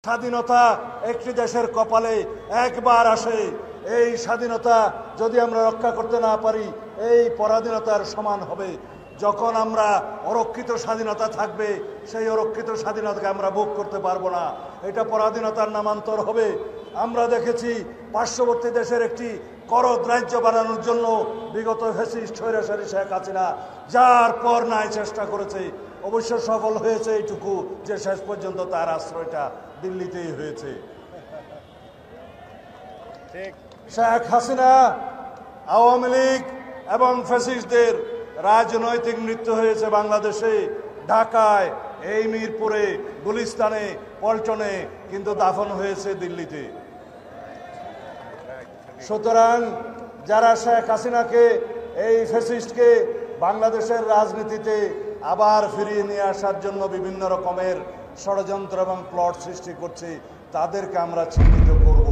স্বাধীনতা একটি দেশের কপালে একবার আসে। এই স্বাধীনতা যদি আমরা রক্ষা করতে না পারি, এই পরাধীনতার সমান হবে। যখন আমরা অরক্ষিত স্বাধীনতা থাকবে, সেই অরক্ষিত স্বাধীনতাকে আমরা ভোগ করতে পারবো না, এটা পরাধীনতার নামান্তর হবে। আমরা দেখেছি পার্শ্ববর্তী দেশের একটি করদ রাজ্য বানানোর জন্য বিগত ফ্যাসিস্ট স্বৈরাচারী শেখ হাসিনা যার পর নাই চেষ্টা করেছে, অবশ্য সফল হয়েছে এইটুকু যে শেষ পর্যন্ত তার আশ্রয়টা দিল্লিতেই হয়েছে। শেখ হাসিনা, আওয়ামী লীগ এবং ফ্যাসিস্টদের রাজনৈতিক মৃত্যু হয়েছে বাংলাদেশে, ঢাকায়, এই মিরপুরে, গুলিস্তানে, পল্টনে, কিন্তু দাফন হয়েছে দিল্লিতে। সুতরাং যারা শেখ হাসিনাকে, এই ফ্যাসিস্টকে বাংলাদেশের রাজনীতিতে আবার ফিরিয়ে নিয়ে আসার জন্য বিভিন্ন রকমের ষড়যন্ত্র এবং প্লট সৃষ্টি করছে, তাদেরকে আমরা চিহ্নিত করব।